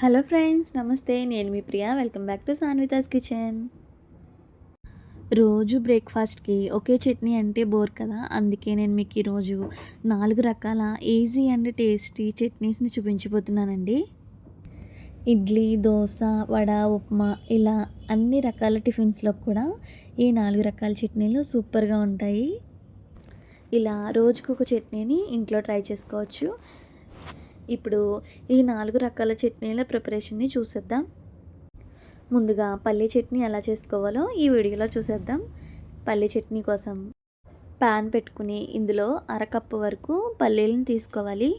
Hello friends, నమస్తే. నేను మీ Priya. Welcome back to Sanvitha's kitchen. రోజు బ్రేక్ఫాస్ట్కి ఒకే చట్నీ అంటే బోర్ కదా. అందుకే నేను మీకు ఈరోజు 4 రకాల ఈజీ అండ్ టేస్టీ చట్నీస్ని చూపించబోతున్నానండి. ఇడ్లీ, దోశ, వడ, ఉప్మా ఇలా అన్ని రకాల టిఫిన్స్లో కూడా ఈ 4 రకాల చట్నీలు సూపర్గా ఉంటాయి. ఇలా రోజుకొక చట్నీని ఇంట్లో ట్రై చేసుకోవచ్చు. ఇప్పుడు ఈ 4 రకాల చట్నీల ప్రిపరేషన్ని చూసేద్దాం. ముందుగా పల్లీ చట్నీ ఎలా చేసుకోవాలో ఈ వీడియోలో చూసేద్దాం. పల్లీ చట్నీ కోసం ప్యాన్ పెట్టుకుని ఇందులో అరకప్పు వరకు పల్లీలను తీసుకోవాలి.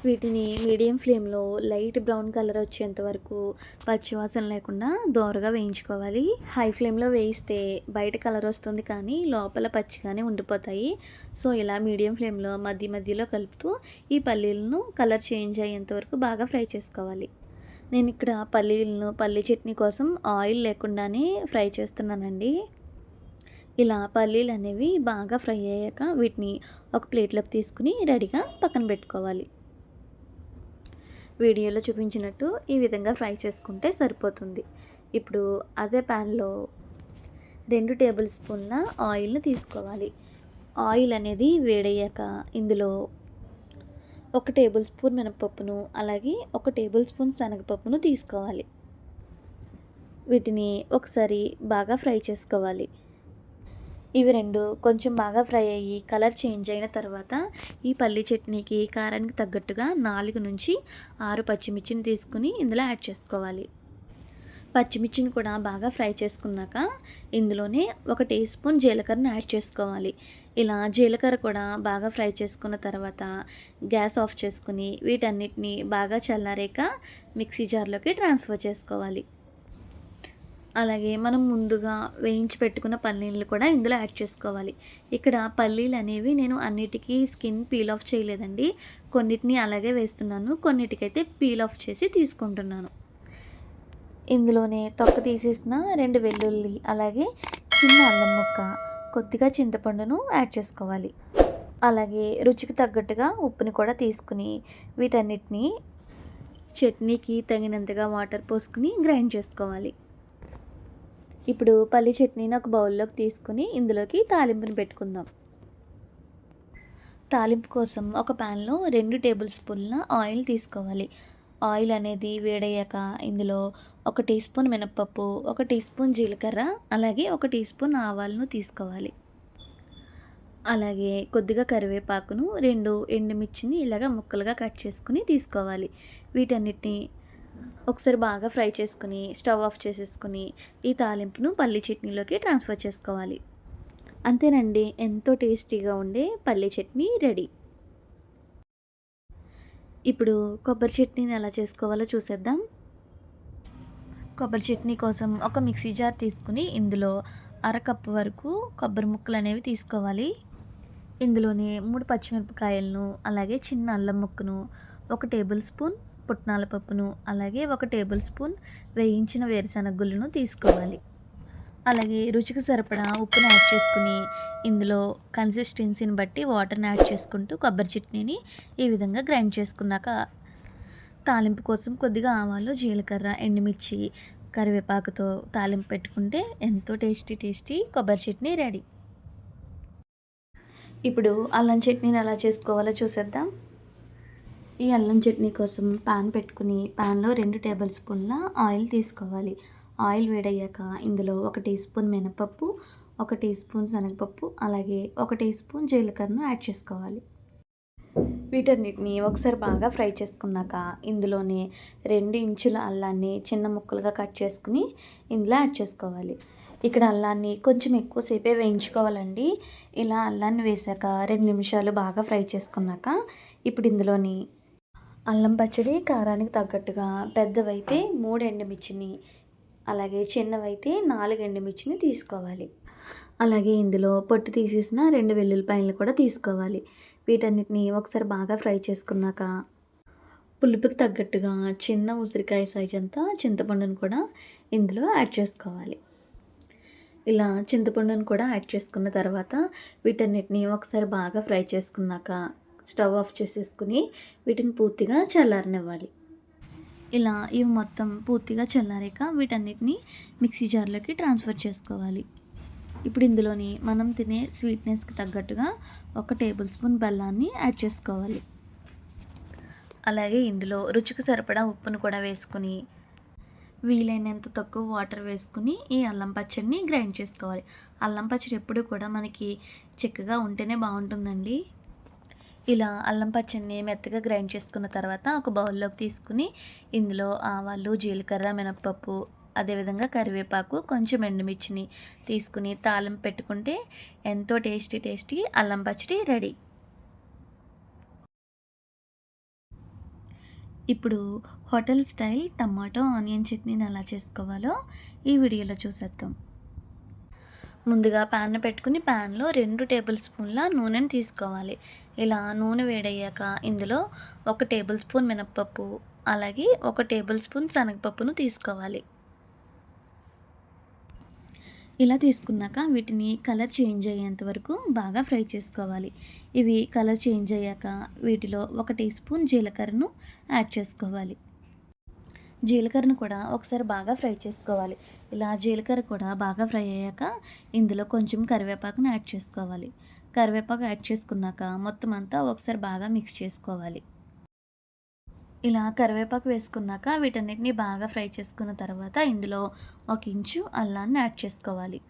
వీటిని మీడియం ఫ్లేమ్లో లైట్ బ్రౌన్ కలర్ వచ్చేంత వరకు పచ్చివాసన లేకుండా దోరగా వేయించుకోవాలి. హై ఫ్లేమ్లో వేయిస్తే బయట కలర్ వస్తుంది కానీ లోపల పచ్చిగానే ఉండిపోతాయి. సో ఇలా మీడియం ఫ్లేమ్లో మధ్యలో కలుపుతూ ఈ పల్లీలను కలర్ చేంజ్ అయ్యేంత వరకు బాగా ఫ్రై చేసుకోవాలి. నేను ఇక్కడ పల్లీ చట్నీ కోసం ఆయిల్ లేకుండానే ఫ్రై చేస్తున్నానండి. ఇలా పల్లీలు అనేవి బాగా ఫ్రై అయ్యాక వీటిని ఒక ప్లేట్లోకి తీసుకుని రెడీగా పక్కన పెట్టుకోవాలి. వీడియోలో చూపించినట్టు ఈ విధంగా ఫ్రై చేసుకుంటే సరిపోతుంది. ఇప్పుడు అదే ప్యాన్లో 2 టేబుల్ స్పూన్ల ఆయిల్ని తీసుకోవాలి. ఆయిల్ అనేది వేడయ్యాక ఇందులో 1 టేబుల్ స్పూన్ మినపప్పును అలాగే 1 టేబుల్ స్పూన్ శనగపప్పును తీసుకోవాలి. వీటిని ఒకసారి బాగా ఫ్రై చేసుకోవాలి. ఇవి రెండు కొంచెం బాగా ఫ్రై అయ్యి కలర్ చేంజ్ అయిన తర్వాత ఈ పల్లీ చట్నీకి కారానికి తగ్గట్టుగా 4 నుంచి 6 పచ్చిమిర్చిని తీసుకుని ఇందులో యాడ్ చేసుకోవాలి. పచ్చిమిర్చిని కూడా బాగా ఫ్రై చేసుకున్నాక ఇందులోనే 1 టీ స్పూన్ జీలకర్రను యాడ్ చేసుకోవాలి. ఇలా జీలకర్ర కూడా బాగా ఫ్రై చేసుకున్న తర్వాత గ్యాస్ ఆఫ్ చేసుకుని వీటన్నిటిని బాగా చల్లారాక మిక్సీ జార్లోకి ట్రాన్స్ఫర్ చేసుకోవాలి. అలాగే మనం ముందుగా వేయించి పెట్టుకున్న పల్లీలు కూడా ఇందులో యాడ్ చేసుకోవాలి. ఇక్కడ పల్లీలు అనేవి నేను అన్నిటికీ స్కిన్ పీల్ ఆఫ్ చేయలేదండి. కొన్నిటిని అలాగే వేస్తున్నాను, కొన్నిటికైతే పీల్ ఆఫ్ చేసి తీసుకుంటున్నాను. ఇందులోనే తొక్క తీసేసిన 2 వెల్లుల్లి అలాగే చిన్న అల్లం ముక్క, కొద్దిగా చింతపండును యాడ్ చేసుకోవాలి. అలాగే రుచికి తగ్గట్టుగా ఉప్పుని కూడా తీసుకుని వీటన్నిటిని చట్నీకి తగినంతగా వాటర్ పోసుకుని గ్రైండ్ చేసుకోవాలి. ఇప్పుడు పల్లీ చట్నీని ఒక బౌల్లోకి తీసుకుని ఇందులోకి తాలింపుని పెట్టుకుందాం. తాలింపు కోసం ఒక ప్యాన్లో 2 టేబుల్ స్పూన్ల ఆయిల్ తీసుకోవాలి. ఆయిల్ అనేది వేడయ్యాక ఇందులో 1 టీ స్పూన్ మినపప్పు, 1 టీ స్పూన్ జీలకర్ర అలాగే 1 టీ స్పూన్ ఆవాలను తీసుకోవాలి. అలాగే కొద్దిగా కరివేపాకును, 2 ఎండుమిర్చిని ఇలాగ ముక్కలుగా కట్ చేసుకుని తీసుకోవాలి. వీటన్నిటిని ఒకసారి బాగా ఫ్రై చేసుకుని స్టవ్ ఆఫ్ చేసేసుకుని ఈ తాలింపును పల్లీ చట్నీలోకి ట్రాన్స్ఫర్ చేసుకోవాలి. అంతేనండి, ఎంతో టేస్టీగా ఉండే పల్లీ చట్నీ రెడీ. ఇప్పుడు కొబ్బరి చట్నీని ఎలా చేసుకోవాలో చూసేద్దాం. కొబ్బరి చట్నీ కోసం ఒక మిక్సీ జార్ తీసుకుని ఇందులో అరకప్పు వరకు కొబ్బరి ముక్కలు అనేవి తీసుకోవాలి. ఇందులోనే 3 పచ్చిమిరపకాయలను అలాగే చిన్న అల్లం ముక్కను, 1 టేబుల్ స్పూన్ పుట్నాల పప్పును అలాగే 1 టేబుల్ స్పూన్ వేయించిన వేరుశనగ గుళ్ళను తీసుకోవాలి. అలాగే రుచికి సరిపడా ఉప్పును యాడ్ చేసుకుని ఇందులో కన్సిస్టెన్సీని బట్టి వాటర్ని యాడ్ చేసుకుంటూ కొబ్బరి చట్నీని ఈ విధంగా గ్రైండ్ చేసుకున్నాక తాలింపు కోసం కొద్దిగా ఆవాలు, జీలకర్ర, ఎండుమిర్చి, కరివేపాకుతో తాలింపు పెట్టుకుంటే ఎంతో టేస్టీ కొబ్బరి చట్నీ రెడీ. ఇప్పుడు అల్లం చట్నీని ఎలా చేసుకోవాలో చూసేద్దాం. ఈ అల్లం చట్నీ కోసం ప్యాన్ పెట్టుకుని ప్యాన్లో 2 టేబుల్ స్పూన్ల ఆయిల్ తీసుకోవాలి. ఆయిల్ వేడయ్యాక ఇందులో 1 టీ స్పూన్ మినపప్పు, 1 టీ స్పూన్ శనగపప్పు అలాగే 1 టీ స్పూన్ జీలకర్రను యాడ్ చేసుకోవాలి. వీటన్నిటిని ఒకసారి బాగా ఫ్రై చేసుకున్నాక ఇందులోనే 2 ఇంచుల అల్లాన్ని చిన్న ముక్కలుగా కట్ చేసుకుని ఇందులో యాడ్ చేసుకోవాలి. ఇక్కడ అల్లాన్ని కొంచెం ఎక్కువసేపే వేయించుకోవాలండి. ఇలా అల్లాన్ని వేసాక 2 నిమిషాలు బాగా ఫ్రై చేసుకున్నాక ఇప్పుడు ఇందులోని అల్లం పచ్చడి కారానికి తగ్గట్టుగా పెద్దవైతే 3 ఎండుమిర్చిని అలాగే చిన్నవైతే 4 ఎండుమిర్చిని తీసుకోవాలి. అలాగే ఇందులో పొట్టు తీసేసిన 2 వెల్లుల్లిపాయలను కూడా తీసుకోవాలి. వీటన్నిటిని ఒకసారి బాగా ఫ్రై చేసుకున్నాక పులుపుకి తగ్గట్టుగా చిన్న ఉసిరికాయ సైజ్ అంతా చింతపండును కూడా ఇందులో యాడ్ చేసుకోవాలి. ఇలా చింతపండును కూడా యాడ్ చేసుకున్న తర్వాత వీటన్నిటిని ఒకసారి బాగా ఫ్రై చేసుకున్నాక స్టవ్ ఆఫ్ చేసేసుకుని వీటిని పూర్తిగా చల్లారనివ్వాలి. ఇలా ఇవి మొత్తం పూర్తిగా చల్లారాక వీటన్నిటిని మిక్సీ జార్లోకి ట్రాన్స్ఫర్ చేసుకోవాలి. ఇప్పుడు ఇందులోని మనం తినే స్వీట్నెస్కి తగ్గట్టుగా 1 టేబుల్ స్పూన్ బెల్లాన్ని యాడ్ చేసుకోవాలి. అలాగే ఇందులో రుచికి సరిపడా ఉప్పును కూడా వేసుకుని వీలైనంత తక్కువ వాటర్ వేసుకుని ఈ అల్లం పచ్చడిని గ్రైండ్ చేసుకోవాలి. అల్లం పచ్చడి ఎప్పుడు కూడా మనకి చిక్కగా ఉంటేనే బాగుంటుందండి. ఇలా అల్లం పచ్చడిని మెత్తగా గ్రైండ్ చేసుకున్న తర్వాత ఒక బౌల్లోకి తీసుకుని ఇందులో ఆవాలు, జీలకర్ర, మినప్పప్పు, అదేవిధంగా కరివేపాకు, కొంచెం ఎండుమిర్చిని తీసుకుని తాలింపు పెట్టుకుంటే ఎంతో టేస్టీ అల్లం పచ్చడి రెడీ. ఇప్పుడు హోటల్ స్టైల్ టమాటో ఆనియన్ చట్నీని ఎలా చేసుకోవాలో ఈ వీడియోలో చూసేద్దాం. ముందుగా ప్యాన్ పెట్టుకుని ప్యాన్లో 2 టేబుల్ స్పూన్ల నూనెని తీసుకోవాలి. ఇలా నూనె వేడయ్యాక ఇందులో 1 టేబుల్ స్పూన్ మినప్పప్పు, అలాగే 1 టేబుల్ స్పూన్ శనగపప్పును తీసుకోవాలి. ఇలా తీసుకున్నాక వీటిని కలర్ చేంజ్ అయ్యేంత వరకు బాగా ఫ్రై చేసుకోవాలి. ఇవి కలర్ చేంజ్ అయ్యాక వీటిలో 1 టీ స్పూన్ జీలకర్రను యాడ్ చేసుకోవాలి. జీలకర్రను కూడా ఒకసారి బాగా ఫ్రై చేసుకోవాలి. ఇలా జీలకర్ర కూడా బాగా ఫ్రై అయ్యాక ఇందులో కొంచెం కరివేపాకును యాడ్ చేసుకోవాలి. కరివేపాకు యాడ్ చేసుకున్నాక మొత్తం అంతా ఒకసారి బాగా మిక్స్ చేసుకోవాలి. ఇలా కరివేపాకు వేసుకున్నాక వీటన్నిటిని బాగా ఫ్రై చేసుకున్న తర్వాత ఇందులో 1 ఇంచు అల్లాన్ని యాడ్ చేసుకోవాలి.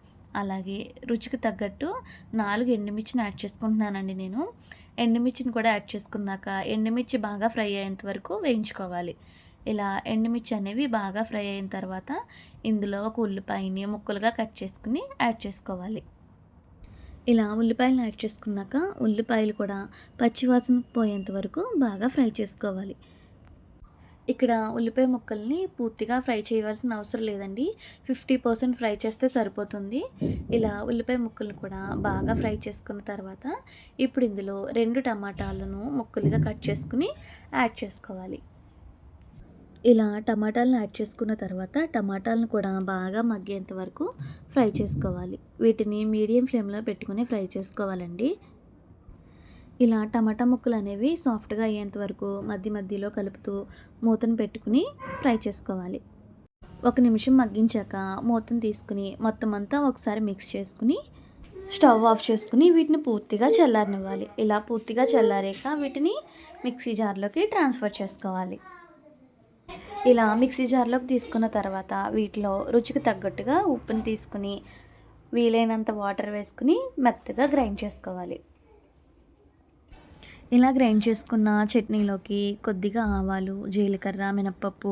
అలాగే రుచికి తగ్గట్టు 4 ఎండుమిర్చిని యాడ్ చేసుకుంటున్నానండి నేను. ఎండుమిర్చిని కూడా యాడ్ చేసుకున్నాక ఎండుమిర్చి బాగా ఫ్రై అయ్యేంత వరకు వేయించుకోవాలి. ఇలా ఎండుమిర్చి అనేవి బాగా ఫ్రై అయిన తర్వాత ఇందులో 1 ఉల్లిపాయని ముక్కలుగా కట్ చేసుకుని యాడ్ చేసుకోవాలి. ఇలా ఉల్లిపాయలను యాడ్ చేసుకున్నాక ఉల్లిపాయలు కూడా పచ్చివాసన పోయేంత వరకు బాగా ఫ్రై చేసుకోవాలి. ఇక్కడ ఉల్లిపాయ ముక్కల్ని పూర్తిగా ఫ్రై చేయవలసిన అవసరం లేదండి. 50% ఫ్రై చేస్తే సరిపోతుంది. ఇలా ఉల్లిపాయ ముక్కలను కూడా బాగా ఫ్రై చేసుకున్న తర్వాత ఇప్పుడు ఇందులో 2 టమాటాలను ముక్కలుగా కట్ చేసుకుని యాడ్ చేసుకోవాలి. ఇలా టమాటాలను యాడ్ చేసుకున్న తర్వాత టమాటాలను కూడా బాగా మగ్గేంత వరకు ఫ్రై చేసుకోవాలి. వీటిని మీడియం ఫ్లేమ్లో పెట్టుకుని ఫ్రై చేసుకోవాలండి. ఇలా టమాటా ముక్కలు అనేవి సాఫ్ట్గా అయ్యేంత వరకు మధ్యలో కలుపుతూ మూతను పెట్టుకుని ఫ్రై చేసుకోవాలి. 1 నిమిషం మగ్గించాక మూతను తీసుకుని మొత్తం అంతా ఒకసారి మిక్స్ చేసుకుని స్టవ్ ఆఫ్ చేసుకుని వీటిని పూర్తిగా చల్లారనివ్వాలి. ఇలా పూర్తిగా చల్లారాక వీటిని మిక్సీ జార్లోకి ట్రాన్స్ఫర్ చేసుకోవాలి. ఇలా మిక్సీ జార్లోకి తీసుకున్న తర్వాత వీటిలో రుచికి తగ్గట్టుగా ఉప్పుని తీసుకుని వీలైనంత వాటర్ వేసుకుని మెత్తగా గ్రైండ్ చేసుకోవాలి. ఇలా గ్రైండ్ చేసుకున్న చట్నీలోకి కొద్దిగా ఆవాలు, జీలకర్ర, మినప్పప్పు,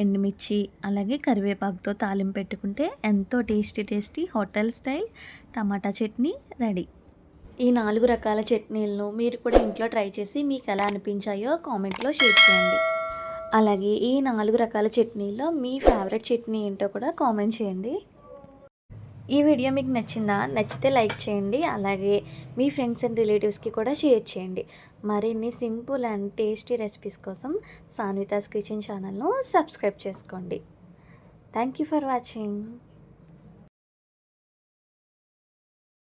ఎండుమిర్చి, అలాగే కరివేపాకుతో తాలింపు పెట్టుకుంటే ఎంతో టేస్టీ హోటల్ స్టైల్ టమాటా చట్నీ రెడీ. ఈ 4 రకాల చట్నీలను మీరు కూడా ఇంట్లో ట్రై చేసి మీకు ఎలా అనిపించాయో కామెంట్లో షేర్ చేయండి. అలాగే ఈ 4 రకాల చట్నీలో మీ ఫేవరెట్ చట్నీ ఏంటో కూడా కామెంట్ చేయండి. ఈ వీడియో మీకు నచ్చిందా? నచ్చితే లైక్ చేయండి. అలాగే మీ ఫ్రెండ్స్ అండ్ రిలేటివ్స్కి కూడా షేర్ చేయండి. మరిన్ని సింపుల్ అండ్ టేస్టీ రెసిపీస్ కోసం సాన్వితాస్ కిచెన్ ఛానల్ను సబ్స్క్రైబ్ చేసుకోండి. Thank you for watching.